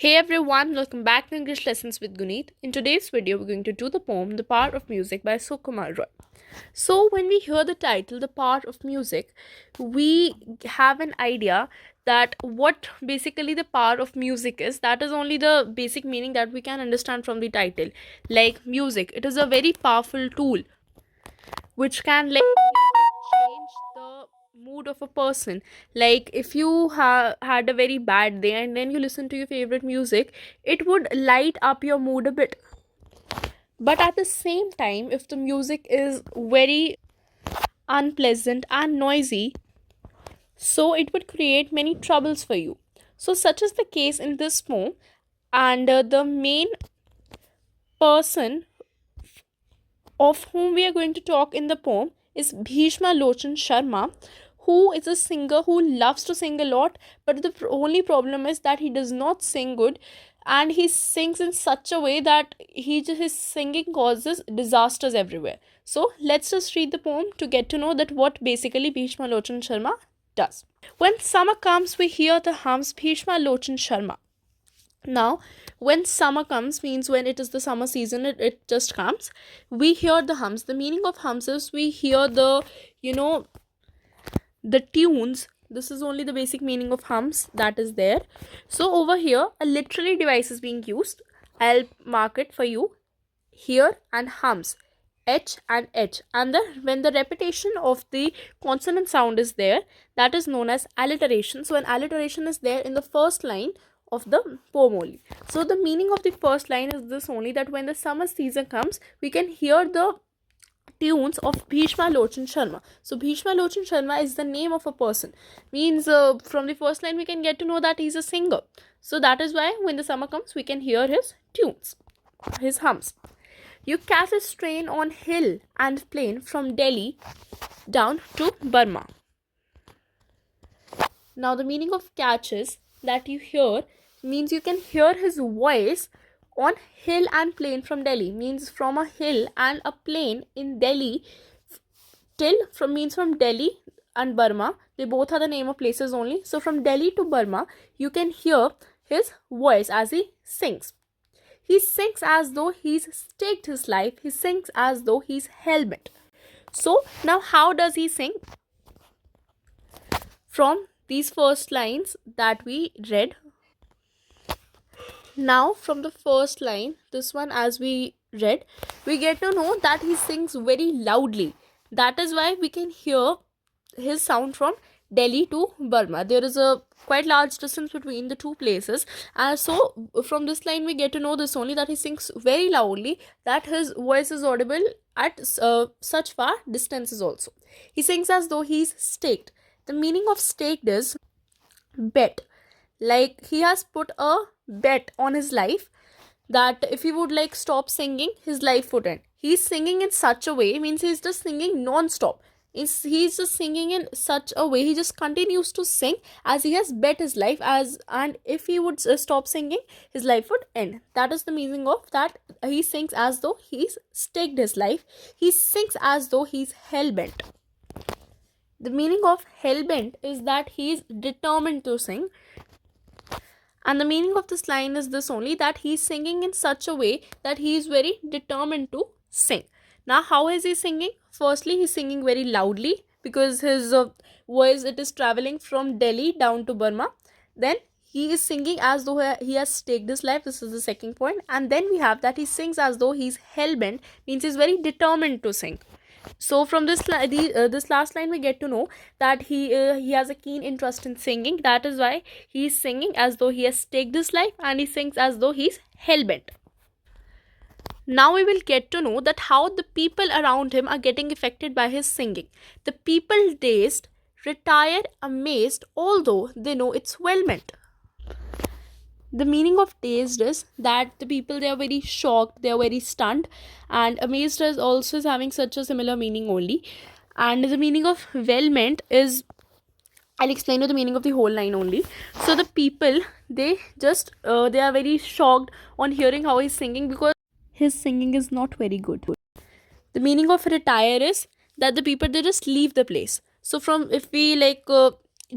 Hey everyone, welcome back to English Lessons with Guneet. In today's video, we're going to do the poem The Power of Music by Sukumar. So, when we hear the title, The Power of Music, we have an idea that what basically the power of music is. That is only the basic meaning that we can understand from the title. Like music, it is a very powerful tool which can change the mood of a person. Like if you had a very bad day and then you listen to your favorite music, it would light up your mood a bit. But at the same time, if the music is very unpleasant and noisy, so it would create many troubles for you. So such is the case in this poem. And the main person of whom we are going to talk in the poem is Bhishma Lochan Sharma, who is a singer who loves to sing a lot, but the only problem is that he does not sing good, and he sings in such a way that his singing causes disasters everywhere. So let's just read the poem to get to know that what basically Bhishma Lochan Sharma does. When summer comes, we hear the hums Bhishma Lochan Sharma. Now, when summer comes means when it is the summer season, it just comes. We hear the hums. The meaning of hums is we hear the tunes. This is only the basic meaning of hums that is there. So over here, a literary device is being used. I'll mark it for you. Here and hums. H and H, and when the repetition of the consonant sound is there, that is known as alliteration. So an alliteration is there in the first line of the poem only. So the meaning of the first line is this only, that when the summer season comes, we can hear the tunes of Bhishma Lochan Sharma. So Bhishma Lochan Sharma is the name of a person. Means from the first line we can get to know that he's a singer. So that is why when the summer comes, we can hear his tunes, his hums. You catch a train on hill and plain from Delhi down to Burma. Now the meaning of catch is that you hear means you can hear his voice on hill and plain from Delhi, means from a hill and a plain in Delhi from Delhi and Burma. They both are the name of places only. So from Delhi to Burma, you can hear his voice as he sings. He sings as though he's staked his life. He sings as though he's hell-bent. So now how does he sing? From these first lines that we read. Now from the first line, this one as we read, we get to know that he sings very loudly. That is why we can hear his sound from Delhi to Burma. There is a quite large distance between the two places, and so from this line we get to know this only, that he sings very loudly, that his voice is audible at such far distances also. He sings as though he's staked. The meaning of staked is bet. Like he has put a bet on his life that if he would like stop singing, his life would end. He's singing in such a way, means he's just singing non-stop. He's just singing in such a way, he just continues to sing as he has bet his life as, and if he would stop singing, his life would end. That is the meaning of that. He sings as though he's staked his life. He sings as though he's hell-bent. The meaning of hell-bent is that he is determined to sing. And the meaning of this line is this only, that he is singing in such a way that he is very determined to sing. Now how is he singing? Firstly, he is singing very loudly because his voice, it is traveling from Delhi down to Burma. Then he is singing as though he has staked his life. This is the second point. And then we have that he sings as though he is hell-bent, means he is very determined to sing. So from this last line we get to know that he has a keen interest in singing. That is why he is singing as though he has staked his life, and he sings as though he is hell-bent. Now we will get to know that how the people around him are getting affected by his singing. The people dazed, retired, amazed, although they know it's well meant. The meaning of dazed is that the people, they are very shocked, they are very stunned, and amazed is also having such a similar meaning only. And the meaning of well meant is, I'll explain you the meaning of the whole line only. So the people, they are very shocked on hearing how he's singing because his singing is not very good. The meaning of retire is that the people, they just leave the place. So from, if we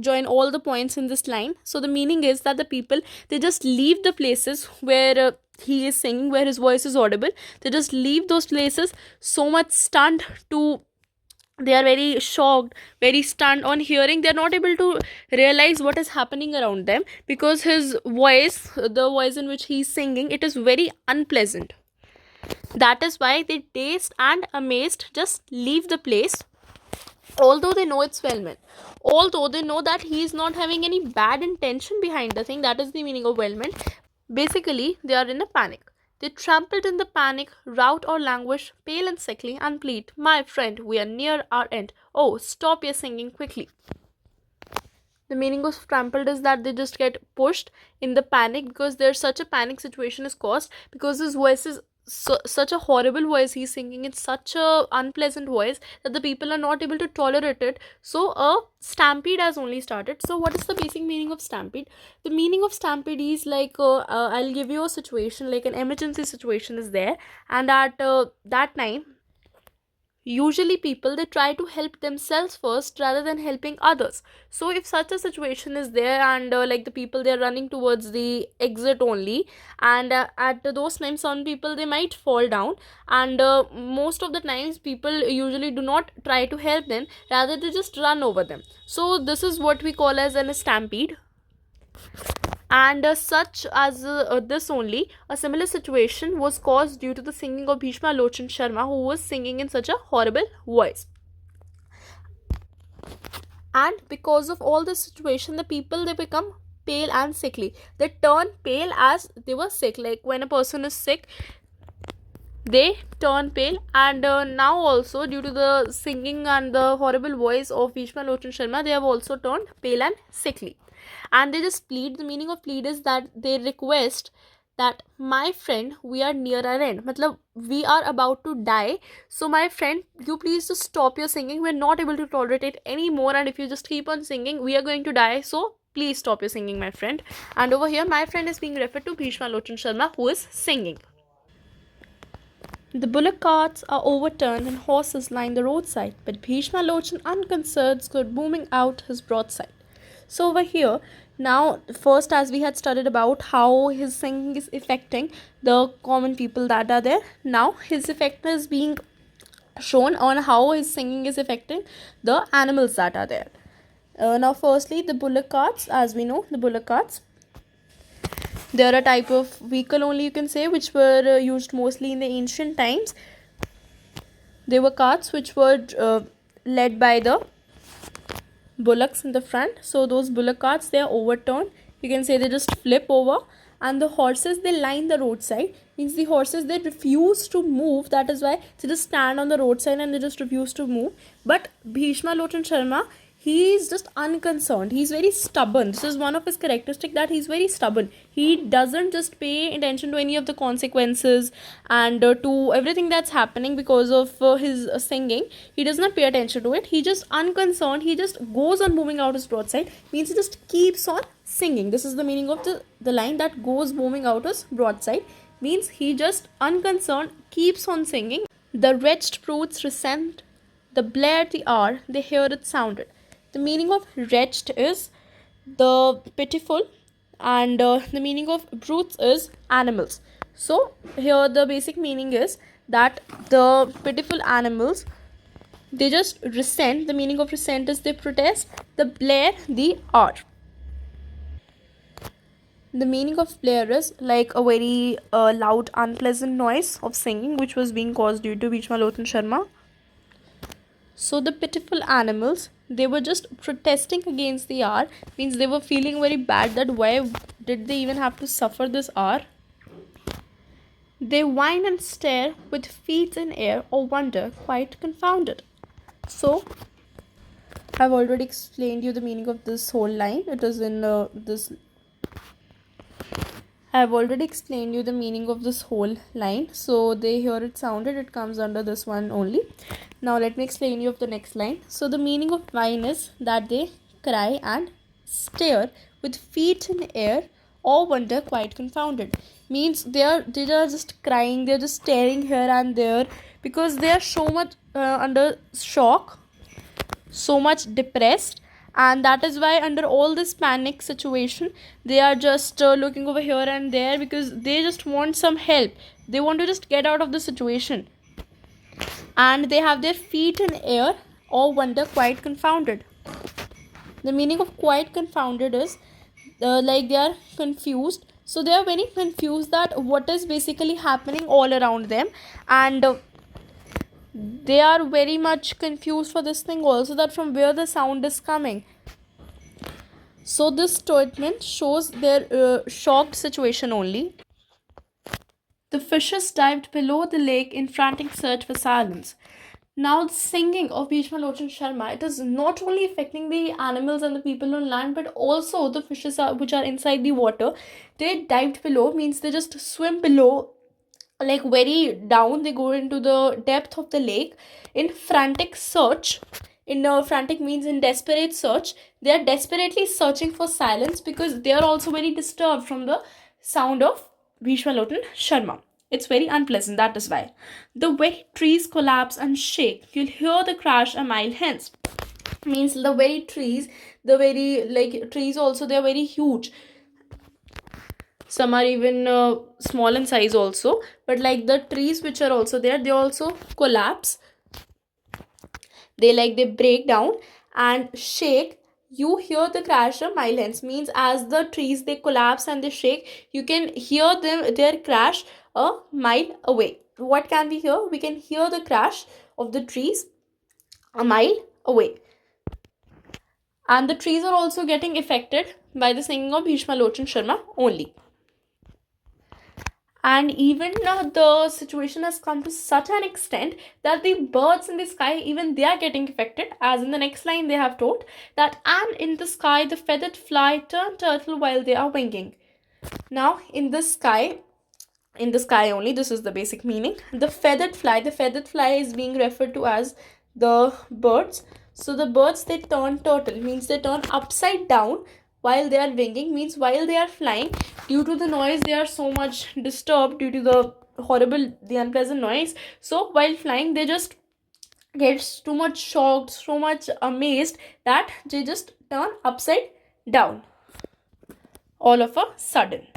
join all the points in this line. So the meaning is that the people, they just leave the places where he is singing, where his voice is audible. They just leave those places so much stunned to, they are very shocked, very stunned on hearing. They are not able to realize what is happening around them, because his voice, the voice in which he is singing, it is very unpleasant. That is why they, dazed and amazed, just leave the place, although they know it's well meant, although they know that he is not having any bad intention behind the thing. That is the meaning of well meant. Basically, they are in a panic. They trampled in the panic, rout or languish, pale and sickly, and plead, "My friend, we are near our end. Oh, stop your singing quickly." The meaning of trampled is that they just get pushed in the panic, because there's such a panic situation is caused, because his voice is such a horrible voice he's singing. It's such a unpleasant voice that the people are not able to tolerate it. So a stampede has only started. So what is the basic meaning of stampede? The meaning of stampede is like, I'll give you a situation, like an emergency situation is there, and at that time, usually people, they try to help themselves first rather than helping others. So if such a situation is there, and like the people, they're running towards the exit only, and at those times some people, they might fall down, and most of the times people usually do not try to help them, rather they just run over them. So this is what we call as an stampede. And such as this only, a similar situation was caused due to the singing of Bhishma Lochan Sharma, who was singing in such a horrible voice. And because of all this situation, the people, they become pale and sickly. They turn pale as they were sick. Like when a person is sick, they turn pale. And now also, due to the singing and the horrible voice of Bhishma Lochan Sharma, they have also turned pale and sickly. And they just plead. The meaning of plead is that they request that, "My friend, we are near our end." Matlab, we are about to die. So my friend, you please just stop your singing. We're not able to tolerate it anymore. And if you just keep on singing, we are going to die. So please stop your singing, my friend. And over here, my friend is being referred to Bhishma Lochan Sharma, who is singing. The bullock carts are overturned and horses line the roadside, but Bhishma Lochan, unconcerned, stood booming out his broadside. So over here, now first, as we had studied about how his singing is affecting the common people that are there, now his effect is being shown on how his singing is affecting the animals that are there. Now firstly, the bullock carts. As we know, the bullock carts, they are a type of vehicle only, you can say, which were used mostly in the ancient times. They were carts which were led by the bullocks in the front. So those bullock carts, they are overturned, you can say, they just flip over. And the horses, they line the roadside, means the horses, they refuse to move. That is why they just stand on the roadside and they just refuse to move. But Bhishma Lochan Sharma, he is just unconcerned. He's very stubborn. This is one of his characteristics, that he's very stubborn. He doesn't just pay attention to any of the consequences and to everything that's happening because of his singing. He does not pay attention to it. He just unconcerned. He just goes on moving out his broadside, means he just keeps on singing. This is the meaning of the line, that goes booming out his broadside, means he just unconcerned keeps on singing. The wretched brutes resent the blare the hour, they hear it sounded. The meaning of wretched is the pitiful, and the meaning of brutes is animals. So here the basic meaning is that the pitiful animals, they just resent. The meaning of resent is they protest. The blare the hour. The meaning of blare is like a very loud, unpleasant noise of singing, which was being caused due to Bhishma Lochan Sharma. So the pitiful animals, they were just protesting against the hour, means they were feeling very bad that why did they even have to suffer this hour. They whine and stare with feet in air or wonder, quite confounded. So I've already explained you the meaning of this whole line. It is in this. I've already explained you the meaning of this whole line. So they hear it sounded, it comes under this one only. Now let me explain you of the next line. So the meaning of whine is that they cry and stare with feet in air or wonder, quite confounded. Means they are just crying, they're just staring here and there, because they are so much under shock, so much depressed, And that is why under all this panic situation they are just looking over here and there, because they just want some help. They want to just get out of the situation, and they have their feet in air or wonder quite confounded. The meaning of quite confounded is like they are confused. So they are very confused that what is basically happening all around them, and they are very much confused for this thing also, that from where the sound is coming. So this statement shows their shocked situation only. The fishes dived below the lake in frantic search for silence. Now, the singing of Bhishma Lochan Sharma, it is not only affecting the animals and the people on land, but also the fishes which are inside the water. They dived below, means they just swim below, like very down. They go into the depth of the lake in frantic search. In frantic means in desperate search. They are desperately searching for silence, because they are also very disturbed from the sound of Bhishma Lochan Sharma. It's very unpleasant, that is why. The very trees collapse and shake. You'll hear the crash a mile hence. Means the very trees, the very like trees also, they are very huge. Some are even small in size also. But like the trees which are also there, they also collapse. They break down and shake. You hear the crash a mile hence. Means as the trees they collapse and they shake, you can hear their crash a mile away. What can we hear? We can hear the crash of the trees a mile away. And the trees are also getting affected by the singing of Bhishma Lochan Sharma only. And even the situation has come to such an extent that the birds in the sky, even they are getting affected. As in the next line they have told that, and in the sky the feathered fly turn turtle while they are winging. Now in the sky only, this is the basic meaning. The feathered fly is being referred to as the birds. So the birds, they turn turtle, means they turn upside down while they are winging, means while they are flying. Due to the noise, they are so much disturbed due to the unpleasant noise. So while flying, they just get too much shocked, so much amazed, that they just turn upside down all of a sudden.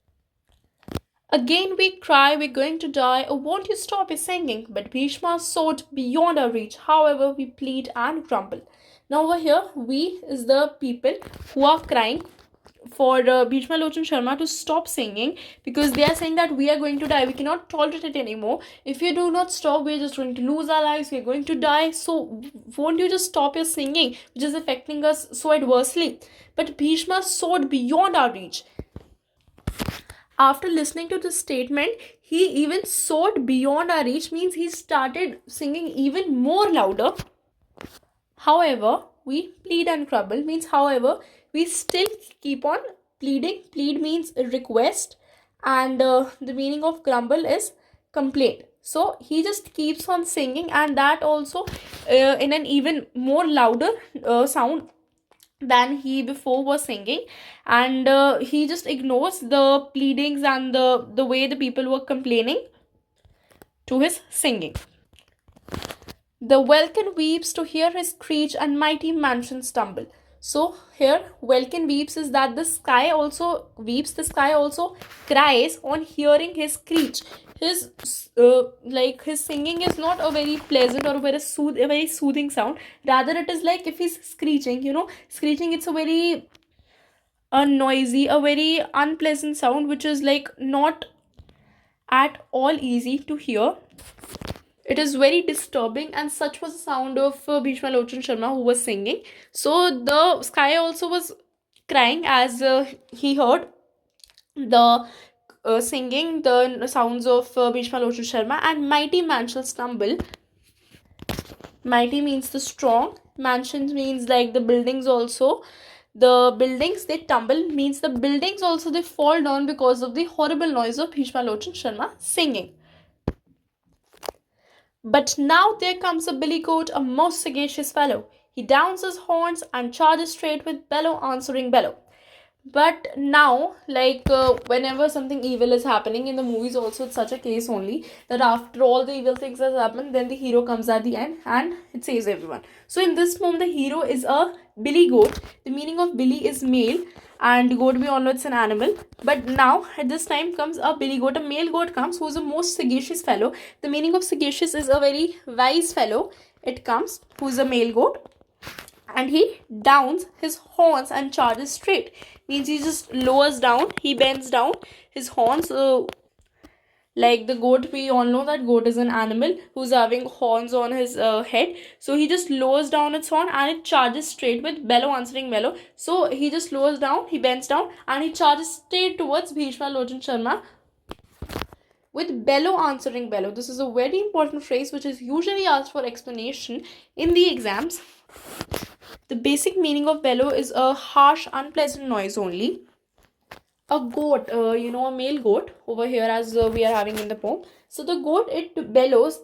Again we cry, we're going to die, oh won't you stop your singing? But Bhishma soared beyond our reach, however we plead and grumble. Now over here, we is the people who are crying for Bhishma Lochan Sharma to stop singing, because they are saying that we are going to die, we cannot tolerate it anymore. If you do not stop, we are just going to lose our lives, we are going to die. So won't you just stop your singing, which is affecting us so adversely? But Bhishma soared beyond our reach. After listening to this statement, he even soared beyond our reach, means he started singing even more louder. However, we plead and grumble, means however, we still keep on pleading. Plead means request, and the meaning of grumble is complaint. So he just keeps on singing, and that also in an even more louder sound than he before was singing. And he just ignores the pleadings and the way the people were complaining to his singing. The welkin weeps to hear his screech, and mighty mansions stumble. So here welkin weeps is that the sky also weeps, the sky also cries on hearing his screech. His his singing is not a very pleasant or a very soothing sound. Rather it is like if he's screeching, screeching, it's a very noisy, a very unpleasant sound, which is like not at all easy to hear. It is very disturbing, and such was the sound of Bhishma Lochan Sharma who was singing. So the sky also was crying as he heard the singing, the sounds of Bhishma Lochan Sharma, and mighty mansions stumble. Mighty means the strong, mansions means like the buildings also. The buildings they tumble, means the buildings also they fall down because of the horrible noise of Bhishma Lochan Sharma singing. But now there comes a billy goat, a most sagacious fellow. He downs his horns and charges straight with bellow answering bellow. But now, like, whenever something evil is happening in the movies also, it's such a case only, that after all the evil things has happened, then the hero comes at the end and it saves everyone. So in this poem, the hero is a billy goat. The meaning of billy is male, and goat, we all know it's an animal. But now at this time comes a billy goat, a male goat comes, who's a most sagacious fellow. The meaning of sagacious is a very wise fellow. It comes, who's a male goat, and he downs his horns and charges straight. Means he just lowers down, he bends down his horns. Like the goat, we all know that goat is an animal who's having horns on his head. So he just lowers down its horn and it charges straight with bellow answering bellow. So he just lowers down, he bends down, and he charges straight towards Bhishma Lochan Sharma with bellow answering bellow. This is a very important phrase which is usually asked for explanation in the exams. The basic meaning of bellow is a harsh, unpleasant noise only. A goat, a male goat over here, as we are having in the poem. So the goat, it bellows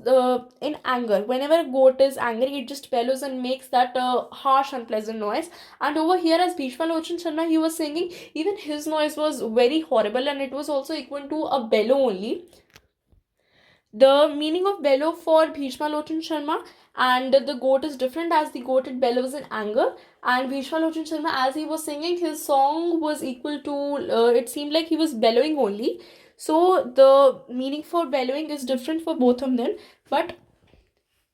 in anger. Whenever a goat is angry, it just bellows and makes that harsh, unpleasant noise. And over here, as Bhishma Lochan Sharma, he was singing, even his noise was very horrible, and it was also equal to a bellow only. The meaning of bellow for Bhishma Lochan Sharma and the goat is different, as the goat, it bellows in anger, and Bhishma Lochan Sharma, as he was singing, his song was equal to, it seemed like he was bellowing only. So the meaning for bellowing is different for both of them, but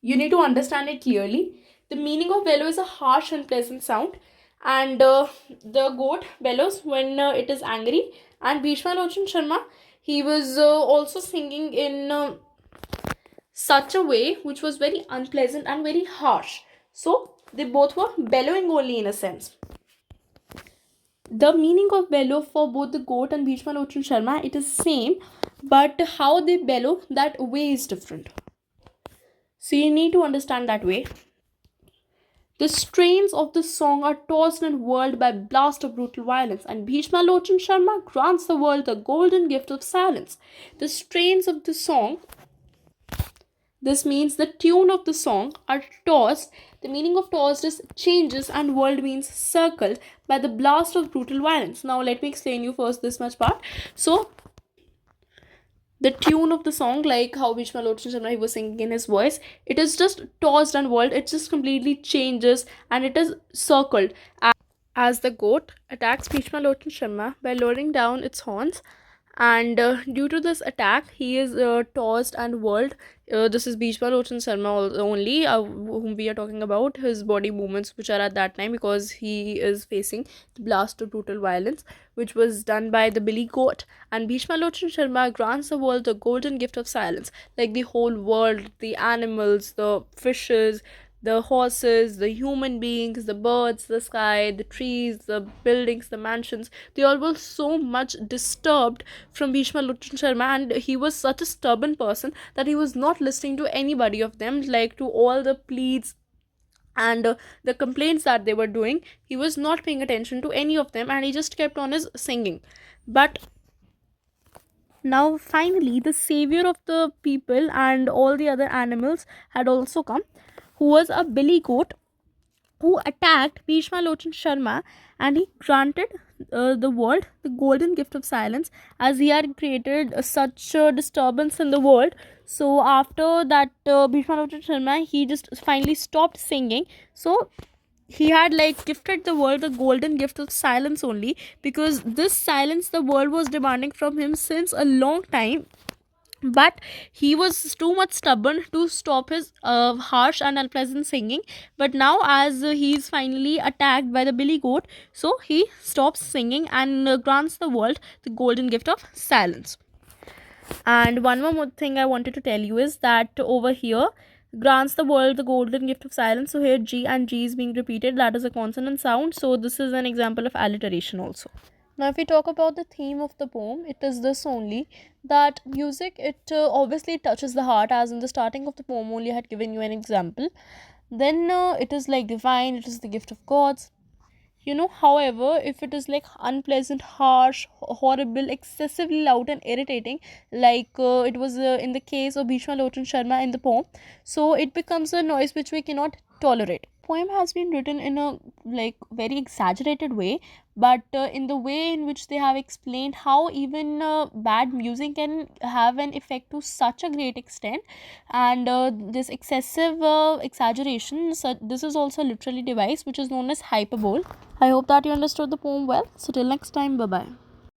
you need to understand it clearly. The meaning of bellow is a harsh and pleasant sound, and the goat bellows when it is angry, and Bhishma Lochan Sharma, he was also singing in such a way which was very unpleasant and very harsh. So they both were bellowing only in a sense. The meaning of bellow for both the goat and Bhishma Lochan Sharma, it is same, but how they bellow, that way is different. So you need to understand that way. The strains of the song are tossed and whirled by blast of brutal violence, and Bhishma Lochan Sharma grants the world the golden gift of silence. The strains of the song, this means the tune of the song, are tossed. The meaning of tossed is changes, and world means circled by the blast of brutal violence. Now let me explain you first this much part. So the tune of the song, like how Bhishma Lochan Sharma, he was singing in his voice, it is just tossed and whirled. It just completely changes and it is circled as the goat attacks Bhishma Lochan Sharma by lowering down its horns, and due to this attack he is tossed and whirled. This is Bhishma Lochan Sharma only, whom we are talking about, his body movements which are at that time, because he is facing the blast of brutal violence which was done by the billy goat. And Bhishma Lochan Sharma grants the world the golden gift of silence, like the whole world, the animals, the fishes, the horses, the human beings, the birds, the sky, the trees, the buildings, the mansions, they all were so much disturbed from Bhishma Lochan Sharma, and he was such a stubborn person that he was not listening to anybody of them, like to all the pleads and the complaints that they were doing. He was not paying attention to any of them, and he just kept on his singing. But now finally the savior of the people and all the other animals had also come, who was a billy goat, who attacked Bhishma Lochan Sharma, and he granted the world the golden gift of silence, as he had created such a disturbance in the world. So after that, Bhishma Lochan Sharma, he just finally stopped singing. So he had like gifted the world the golden gift of silence only, because this silence the world was demanding from him since a long time, but he was too much stubborn to stop his harsh and unpleasant singing. But now, as he's finally attacked by the billy goat, so he stops singing and grants the world the golden gift of silence. And one more thing I wanted to tell you is that over here, grants the world the golden gift of silence. So here G and G is being repeated, that is a consonant sound, so this is an example of alliteration also. Now if we talk about the theme of the poem, it is this only, that music, it obviously touches the heart, as in the starting of the poem only I had given you an example. Then it is like divine, it is the gift of gods. However, if it is like unpleasant, harsh, horrible, excessively loud and irritating, like it was in the case of Bhishma Lochan Sharma in the poem, so it becomes a noise which we cannot tolerate. poem has been written in a like very exaggerated way, but in the way in which they have explained how even bad music can have an effect to such a great extent, and this excessive exaggeration, so this is also a literary device which is known as hyperbole. I hope that you understood the poem well. So till next time, bye bye.